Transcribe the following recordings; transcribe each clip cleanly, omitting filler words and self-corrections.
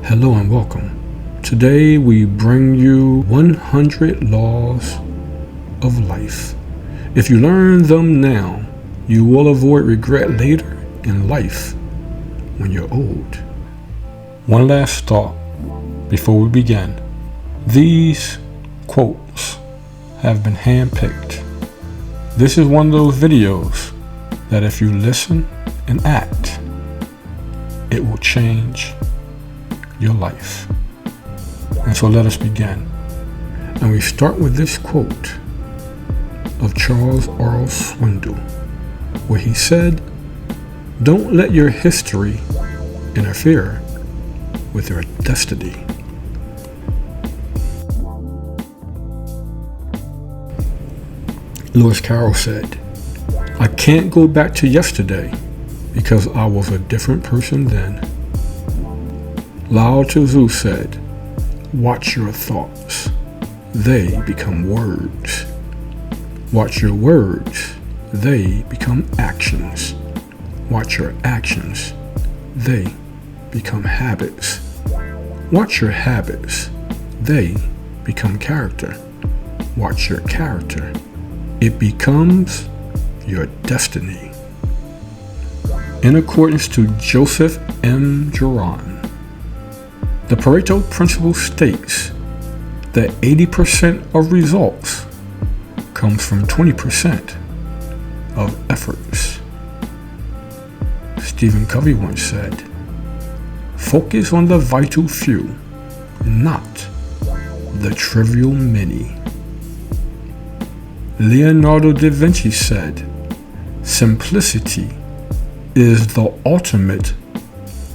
Hello and welcome. Today we bring you 100 laws of life. If you learn them now, you will avoid regret later in life when you're old. One last thought before we begin. These quotes have been handpicked. This is one of those videos that if you listen and act, it will change your life. And so let us begin. And we start with this quote of Charles R. Swindoll, where he said, "Don't let your history interfere with your destiny." Carroll said, "I can't go back to yesterday because I was a different person then." Lao Tzu said, "Watch your thoughts. They become words. Watch your words. They become actions. Watch your actions. They become habits. Watch your habits. They become character. Watch your character. It becomes your destiny." In accordance to Joseph M. Juran, the Pareto principle states that 80% of results comes from 20% of efforts. Stephen Covey once said, "Focus on the vital few, not the trivial many." Leonardo da Vinci said, "Simplicity is the ultimate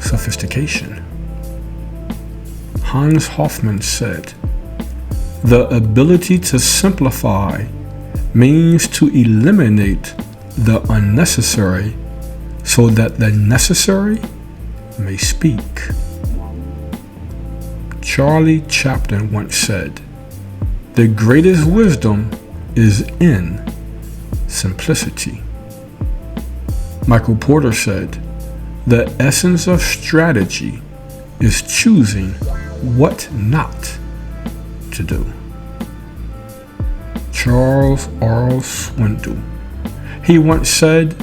sophistication." Hans Hofmann said, "The ability to simplify means to eliminate the unnecessary so that the necessary may speak." Charlie Chaplin once said, "The greatest wisdom is in simplicity." Michael Porter said, "The essence of strategy is choosing what not to do." Charles R. Swindoll, he once said,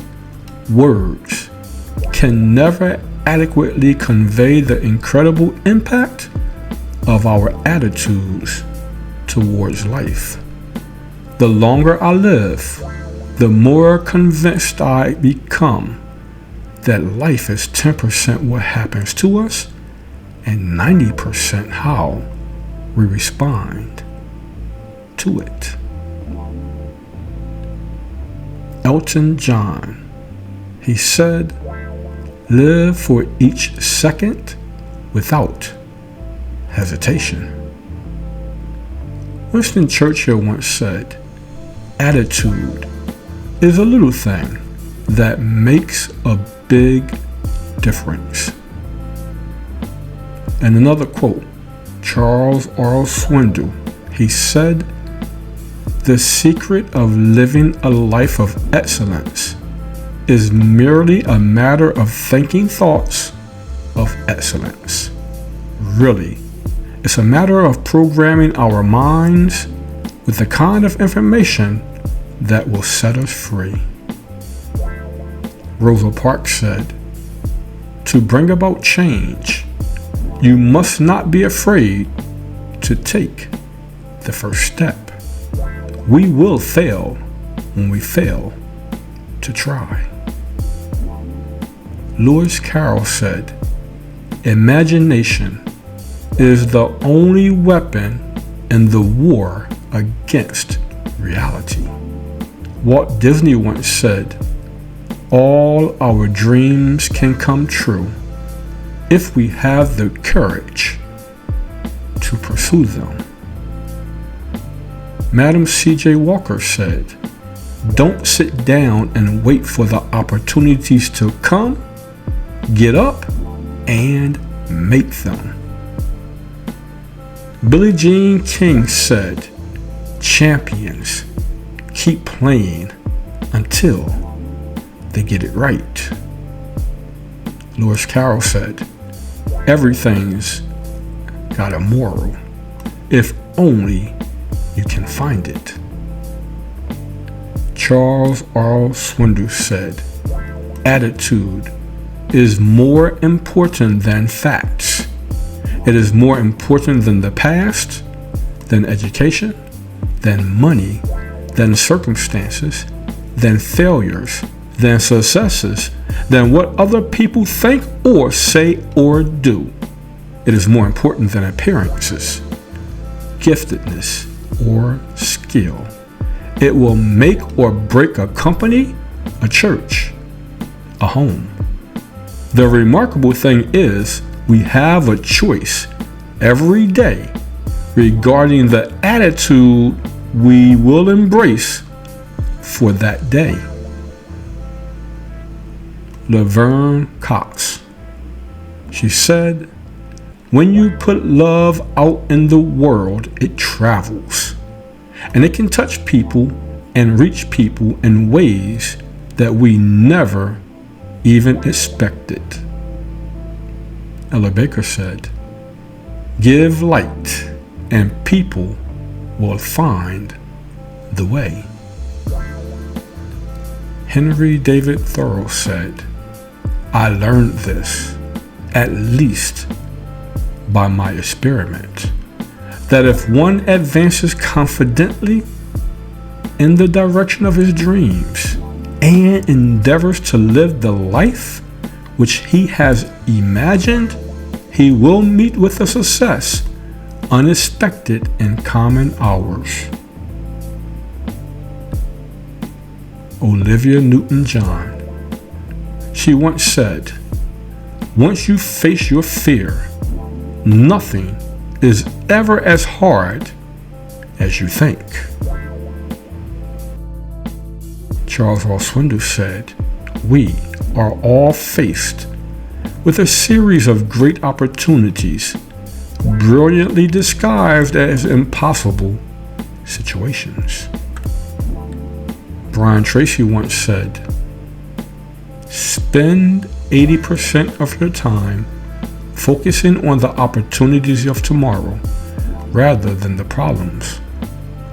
"Words can never adequately convey the incredible impact of our attitudes towards life. The longer I live, the more convinced I become that life is 10% what happens to us and 90% how we respond to it." Elton John, he said, "Live for each second without hesitation." Winston Churchill once said, "Attitude is a little thing that makes a big difference." And another quote, Charles R. Swindoll, he said, "The secret of living a life of excellence is merely a matter of thinking thoughts of excellence." Really, it's a matter of programming our minds with the kind of information that will set us free. Rosa Parks said, "To bring about change, you must not be afraid to take the first step. We will fail when we fail to try." Carroll said, "Imagination is the only weapon in the war against reality." Walt Disney once said, "All our dreams can come true if we have the courage to pursue them." Madam C.J. Walker said, "Don't sit down and wait for the opportunities to come. Get up and make them." Billie Jean King said, "Champions keep playing until they get it right." Carroll said, "Everything's got a moral, if only you can find it. Charles R. Swindoll said, attitude is more important than facts. It is more important than the past, than education, than money, than circumstances, than failures, than successes, than what other people think or say or do. It is more important than appearances, giftedness, or skill. It will make or break a company, a church, a home. The remarkable thing is we have a choice every day regarding the attitude we will embrace for that day. Laverne Cox. She said, when you put love out in the world, it travels. And it can touch people and reach people in ways that we never even expected. Ella Baker said, give light and people will find the way. Henry David Thoreau said, I learned this, at least by my experiment, that if one advances confidently in the direction of his dreams and endeavors to live the life which he has imagined, he will meet with a success unexpected in common hours. Olivia Newton-John. She once said, once you face your fear, nothing is ever as hard as you think. Charles R. Swindoll said, we are all faced with a series of great opportunities, brilliantly disguised as impossible situations. Brian Tracy once said, spend 80% of your time focusing on the opportunities of tomorrow rather than the problems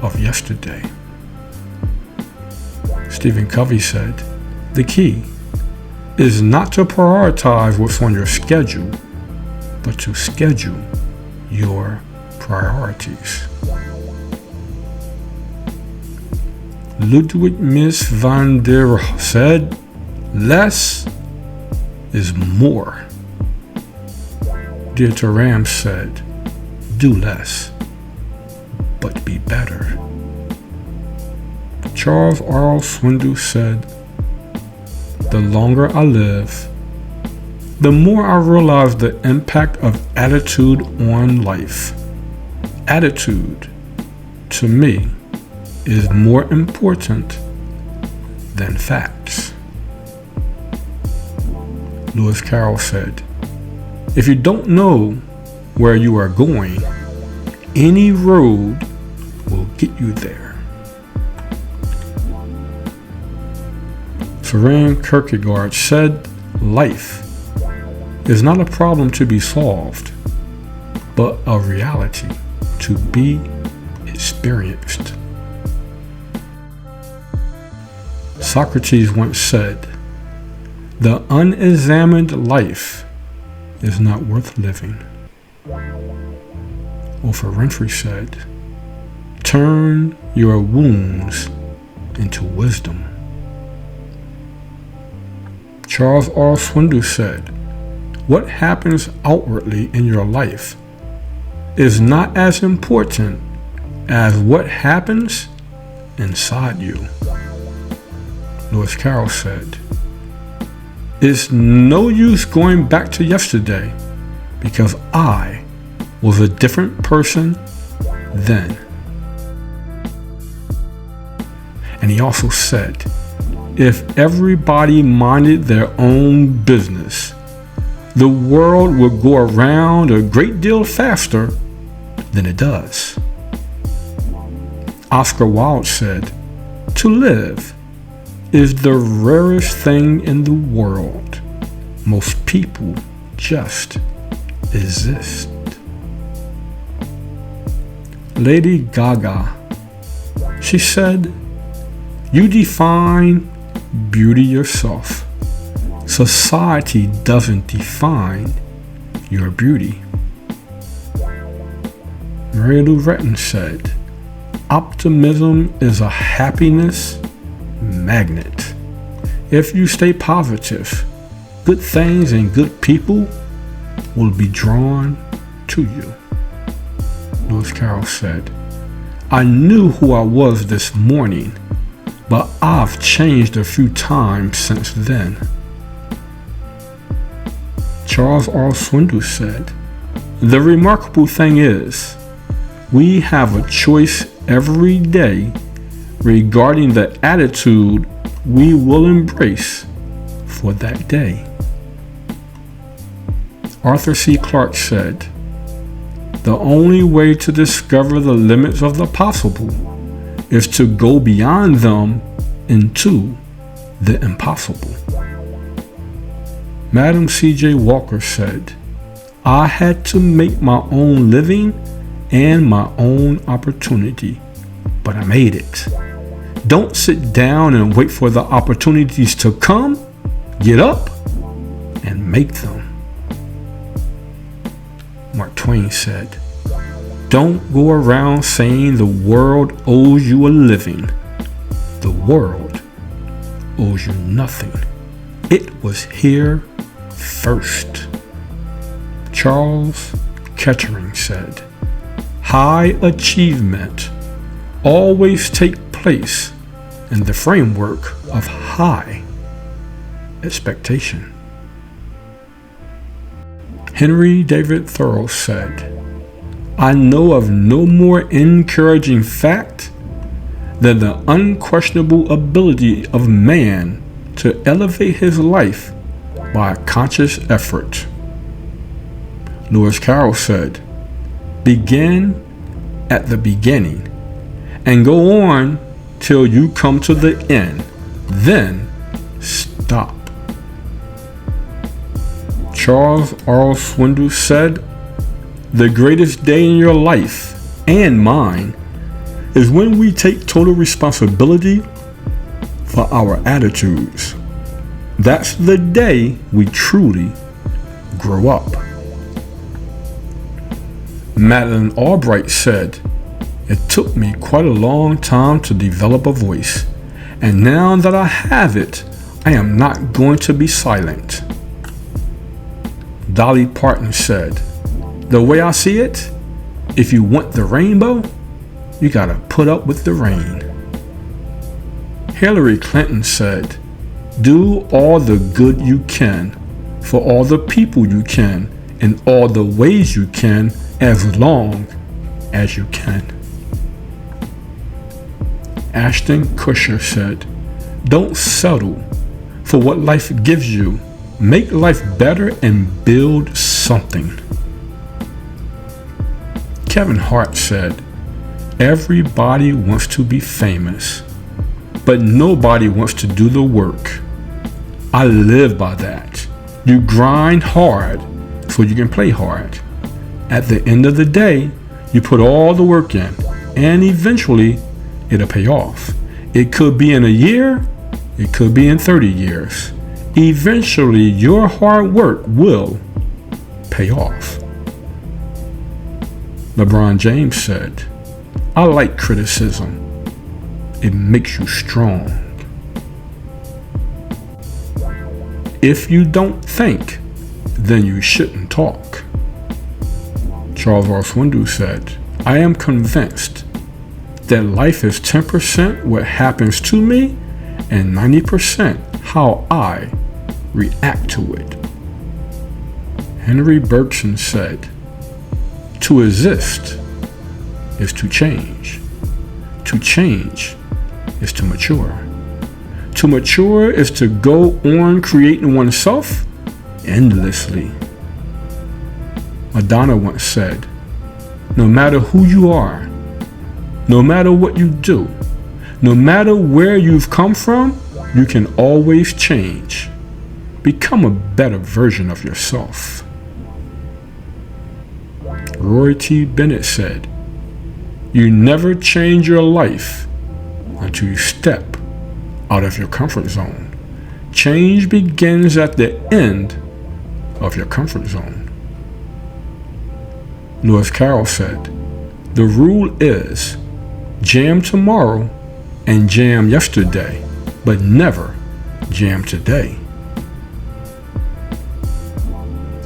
of yesterday. Stephen Covey said, the key is not to prioritize what's on your schedule, but to schedule your priorities. Ludwig Mies van der Rohe said, less is more. Dieter Rams said, do less, but be better. Charles R. Swindoll said, the longer I live, the more I realize the impact of attitude on life. Attitude, to me, is more important than facts. Lewis Carroll said, if you don't know where you are going, any road will get you there. Søren Kierkegaard said, life is not a problem to be solved, but a reality to be experienced. Socrates once said, the unexamined life is not worth living. Oprah Winfrey said, turn your wounds into wisdom. Charles R. Swindoll said, what happens outwardly in your life is not as important as what happens inside you. Lewis Carroll said, it's no use going back to yesterday because I was a different person then. And he also said, if everybody minded their own business, the world would go around a great deal faster than it does. Oscar Wilde said, to live is the rarest thing in the world. Most people just exist. Lady Gaga. She said, "You define beauty yourself. Society doesn't define your beauty." Mary Lou Retton said, "Optimism is a happiness magnet. If you stay positive, good things and good people will be drawn to you." Lewis Carroll said, "I knew who I was this morning, but I've changed a few times since then." Charles R. Swindoll said, "The remarkable thing is, we have a choice every day regarding the attitude we will embrace for that day." Arthur C. Clarke said, "The only way to discover the limits of the possible is to go beyond them into the impossible." Madam C.J. Walker said, "I had to make my own living and my own opportunity, but I made it." Don't sit down and wait for the opportunities to come. Get up and make them. Mark Twain said, "Don't go around saying the world owes you a living. The world owes you nothing. It was here first." Charles Kettering said, "High achievement always takes place in the framework of high expectation." Henry David Thoreau said, "I know of no more encouraging fact than the unquestionable ability of man to elevate his life by a conscious effort." Lewis Carroll said, "Begin at the beginning and go on till you come to the end. Then stop." Charles R. Swindoll said, "The greatest day in your life and mine is when we take total responsibility for our attitudes. That's the day we truly grow up." Madeleine Albright said, "It took me quite a long time to develop a voice, and now that I have it, I am not going to be silent." Dolly Parton said, "The way I see it, if you want the rainbow, you gotta put up with the rain." Hillary Clinton said, "Do all the good you can for all the people you can in all the ways you can as long as you can." Ashton Kutcher said, "Don't settle for what life gives you. Make life better and build something." Kevin Hart said, "Everybody wants to be famous, but nobody wants to do the work. I live by that. You grind hard so you can play hard. At the end of the day, you put all the work in, and eventually it'll pay off. It could be in a year, it could be in 30 years. Eventually, your hard work will pay off." LeBron James said, "I like criticism. It makes you strong. If you don't think, then you shouldn't talk." Charles R. Swindoll said, "I am convinced that life is 10% what happens to me and 90% how I react to it." Henry Bergson said, "To exist is to change. To change is to mature. To mature is to go on creating oneself endlessly." Madonna once said, "No matter who you are, no matter what you do, no matter where you've come from, you can always change. Become a better version of yourself." Roy T. Bennett said, You never change your life until you step out of your comfort zone. Change begins at the end of your comfort zone. Lewis Carroll said, "The rule is jam tomorrow and jam yesterday, but never jam today."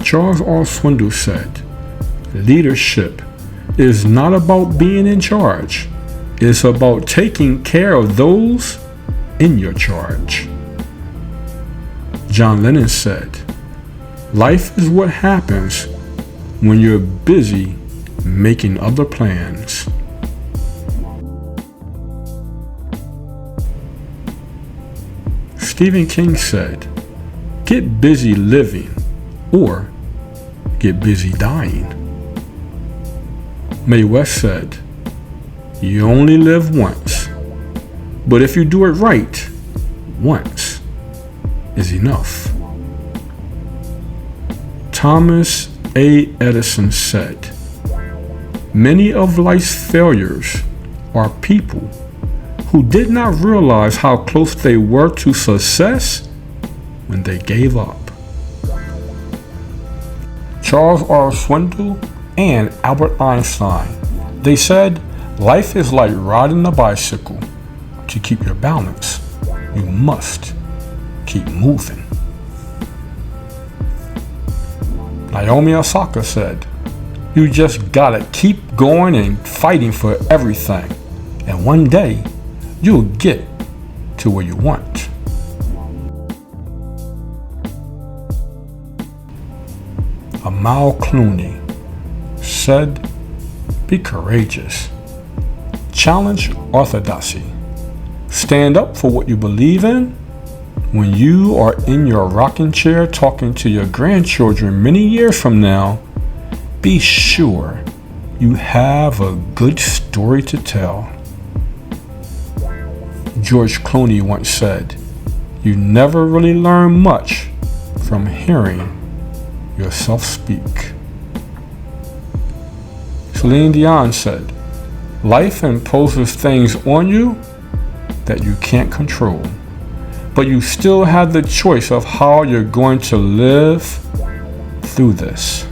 Charles R. Swindoll said, "Leadership is not about being in charge. It's about taking care of those in your charge." John Lennon said, "Life is what happens when you're busy making other plans." Stephen King said, "Get busy living or get busy dying." Mae West said, "You only live once, but if you do it right, once is enough." Thomas A. Edison said, "Many of life's failures are people who did not realize how close they were to success when they gave up." Charles R. Swindoll and Albert Einstein, they said, "Life is like riding a bicycle. To keep your balance, you must keep moving." Naomi Osaka said, "You just gotta keep going and fighting for everything, and one day you'll get to where you want." Amal Clooney said, "Be courageous. Challenge orthodoxy. Stand up for what you believe in. When you are in your rocking chair talking to your grandchildren many years from now, be sure you have a good story to tell." George Clooney once said, "You never really learn much from hearing yourself speak." Celine Dion said, "Life imposes things on you that you can't control, but you still have the choice of how you're going to live through this."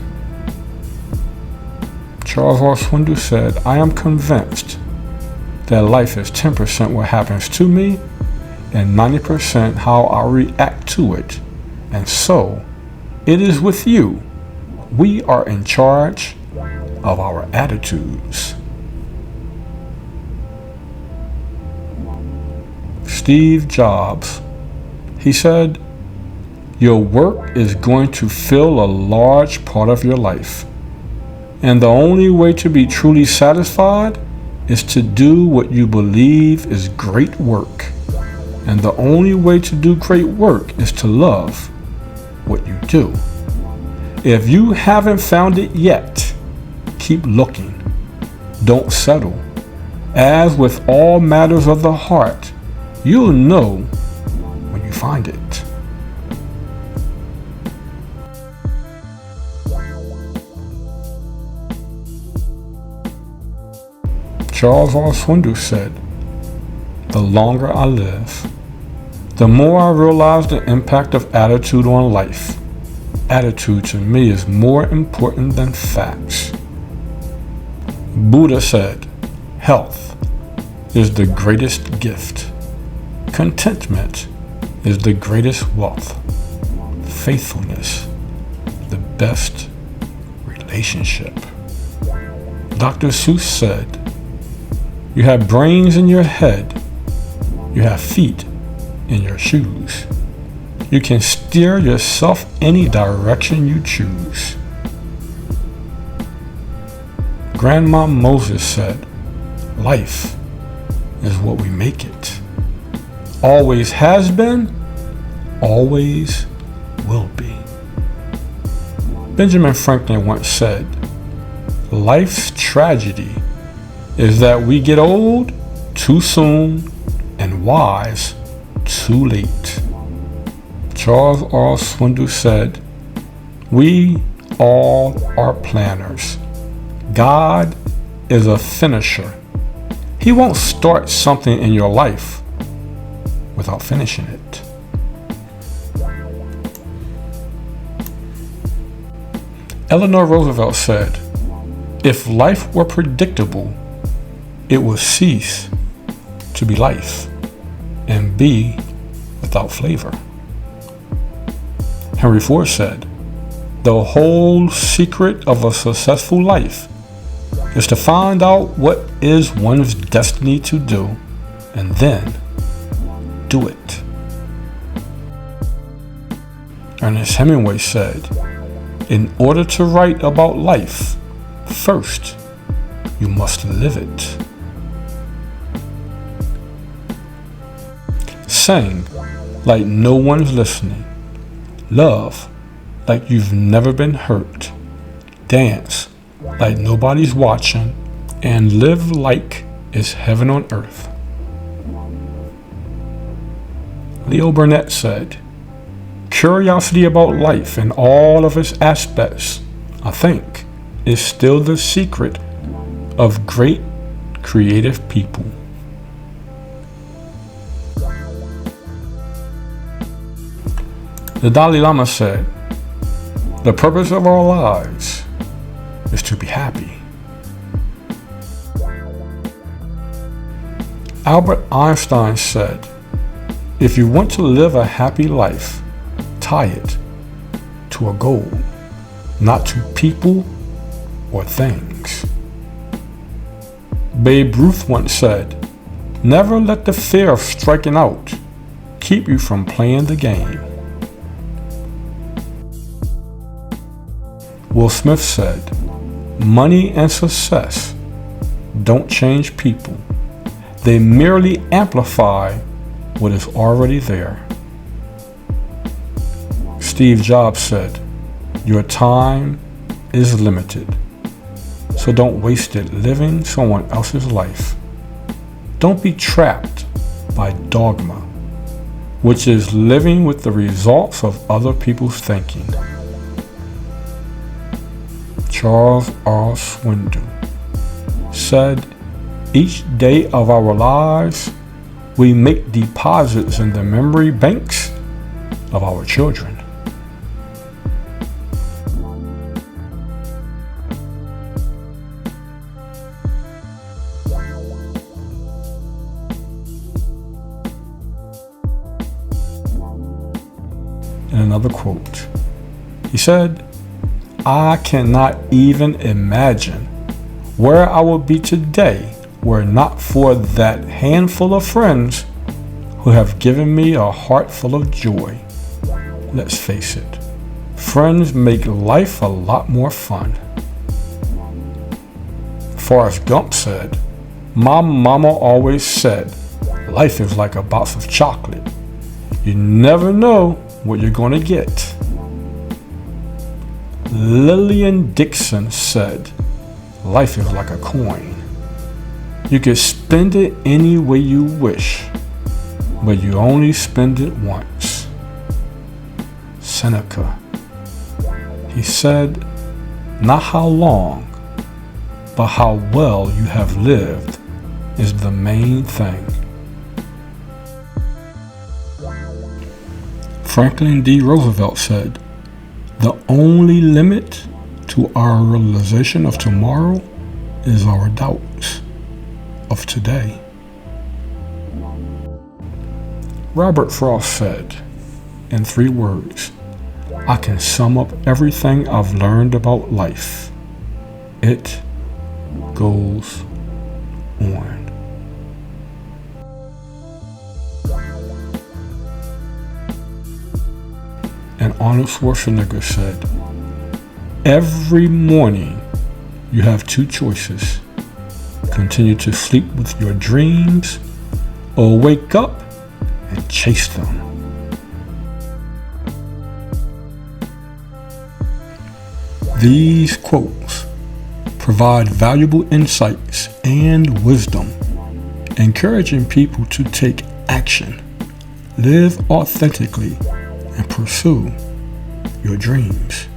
Charles R. Swindoll said, "I am convinced that life is 10% what happens to me and 90% how I react to it. And so, it is with you. We are in charge of our attitudes." Steve Jobs, he said, "Your work is going to fill a large part of your life. And the only way to be truly satisfied is to do what you believe is great work. And the only way to do great work is to love what you do. If you haven't found it yet, keep looking. Don't settle. As with all matters of the heart, you'll know when you find it." Charles R. Swindoll said, "The longer I live, the more I realize the impact of attitude on life. Attitude to me is more important than facts." Buddha said, "Health is the greatest gift. Contentment is the greatest wealth. Faithfulness, the best relationship." Dr. Seuss said, "You have brains in your head. You have feet in your shoes. You can steer yourself any direction you choose." Grandma Moses said, "Life is what we make it. Always has been, always will be." Benjamin Franklin once said, "Life's tragedy is that we get old too soon and wise too late." Charles R. Swindoll said, "We all are planners. God is a finisher. He won't start something in your life without finishing it. Eleanor Roosevelt said, "If life were predictable, it would cease to be life and be without flavor." Henry Ford said, "The whole secret of a successful life is to find out what is one's destiny to do and then do it." Ernest Hemingway said, "In order to write about life, first you must live it." Sing like no one's listening. Love like you've never been hurt. Dance like nobody's watching. And live like it's heaven on earth. Leo Burnett said, "Curiosity about life in all of its aspects, I think, is still the secret of great creative people." The Dalai Lama said, "The purpose of our lives is to be happy." Albert Einstein said, "If you want to live a happy life, tie it to a goal, not to people or things." Babe Ruth once said, "Never let the fear of striking out keep you from playing the game." Will Smith said, "Money and success don't change people. They merely amplify what is already there." Steve Jobs said, "Your time is limited, so don't waste it living someone else's life. Don't be trapped by dogma, which is living with the results of other people's thinking." Charles R. Swindoll said, "Each day of our lives, we make deposits in the memory banks of our children." In another quote, he said, "I cannot even imagine where I would be today were it not for that handful of friends who have given me a heart full of joy." Let's face it, friends make life a lot more fun. Forrest Gump said, "My mama always said, life is like a box of chocolate. You never know what you're going to get." Lillian Dixon said, "Life is like a coin. You can spend it any way you wish, but you only spend it once." Seneca, he said, "Not how long, but how well you have lived is the main thing." Franklin D. Roosevelt said, "The only limit to our realization of tomorrow is our doubts of today." Robert Frost said, in 3 words, "I can sum up everything I've learned about life. It goes on." And Arnold Schwarzenegger said, "Every morning you have 2 choices. Continue to sleep with your dreams or wake up and chase them." These quotes provide valuable insights and wisdom, encouraging people to take action, live authentically, and pursue your dreams,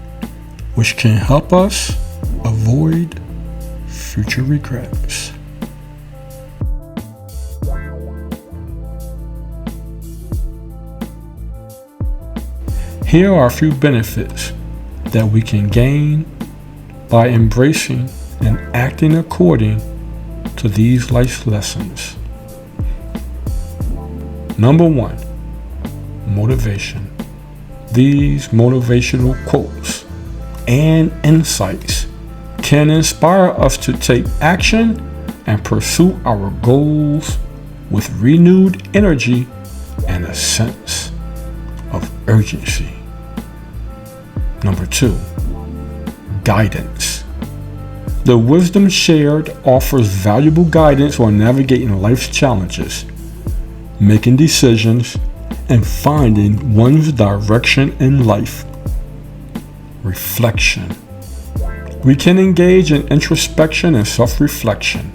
which can help us avoid future regrets. Here are a few benefits that we can gain by embracing and acting according to these life lessons. Number 1, motivation. These motivational quotes and insights can inspire us to take action and pursue our goals with renewed energy and a sense of urgency. Number 2, guidance. The wisdom shared offers valuable guidance on navigating life's challenges, making decisions, and finding one's direction in life. Reflection. We can engage in introspection and self-reflection,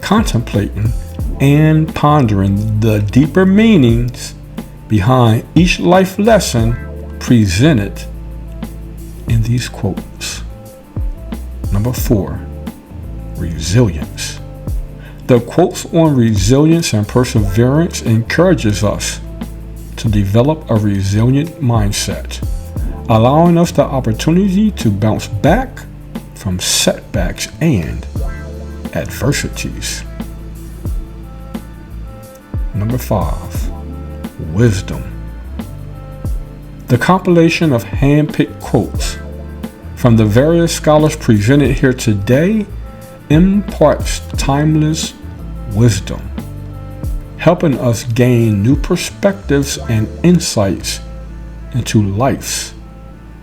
contemplating and pondering the deeper meanings behind each life lesson presented in these quotes. Number 4, resilience. The quotes on resilience and perseverance encourages us to develop a resilient mindset, allowing us the opportunity to bounce back from setbacks and adversities. Number 5, wisdom. The compilation of hand-picked quotes from the various scholars presented here today imparts timeless wisdom, helping us gain new perspectives and insights into life's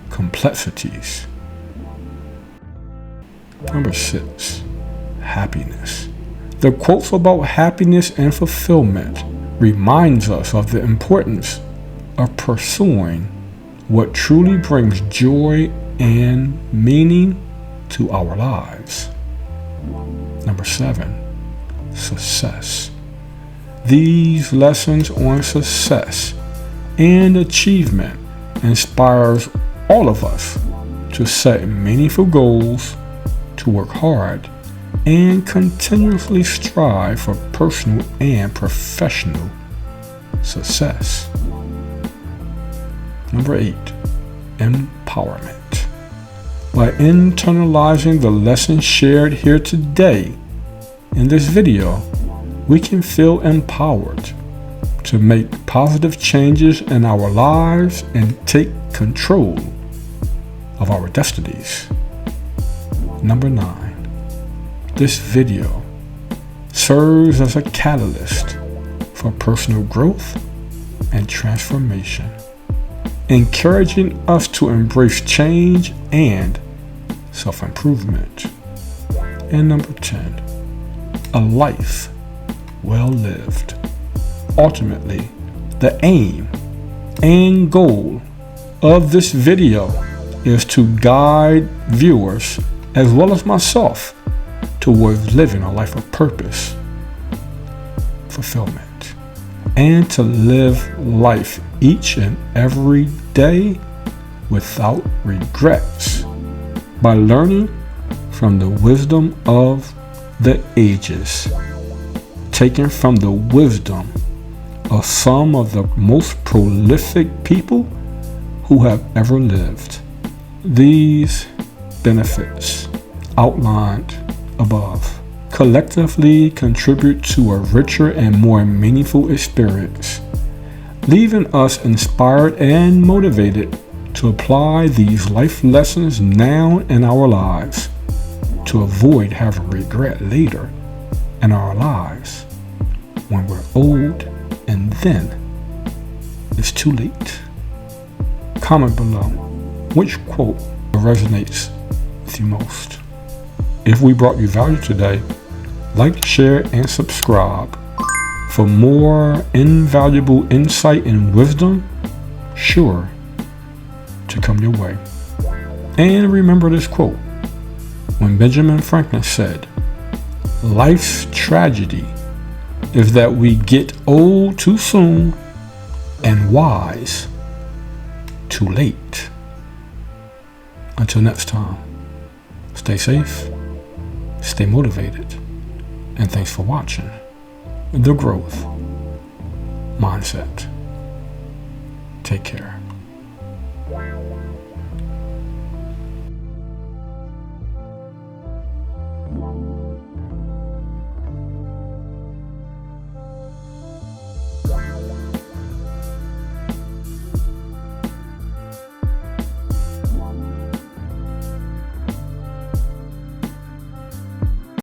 complexities. Number 6, happiness. The quotes about happiness and fulfillment reminds us of the importance of pursuing what truly brings joy and meaning to our lives. Number 7, success. These lessons on success and achievement inspires all of us to set meaningful goals, to work hard, and continuously strive for personal and professional success. Number 8, empowerment. By internalizing the lessons shared here today in this video, we can feel empowered to make positive changes in our lives and take control of our destinies. Number 9, this video serves as a catalyst for personal growth and transformation, encouraging us to embrace change and self-improvement. And number 10, a life well lived. Ultimately, the aim and goal of this video is to guide viewers as well as myself towards living a life of purpose, fulfillment, and to live life each and every day without regrets by learning from the wisdom of the ages, taken from the wisdom of some of the most prolific people who have ever lived. These benefits outlined above collectively contribute to a richer and more meaningful experience, leaving us inspired and motivated to apply these life lessons now in our lives to avoid having regret later in our lives when we're old and then it's too late. Comment below which quote resonates with you most. If we brought you value today, like, share, and subscribe for more invaluable insight and wisdom sure to come your way. And remember this quote when Benjamin Franklin said, "Life's tragedy is that we get old too soon and wise too late." Until next time, stay safe, stay motivated, and thanks for watching The Growth Mindset. Take care.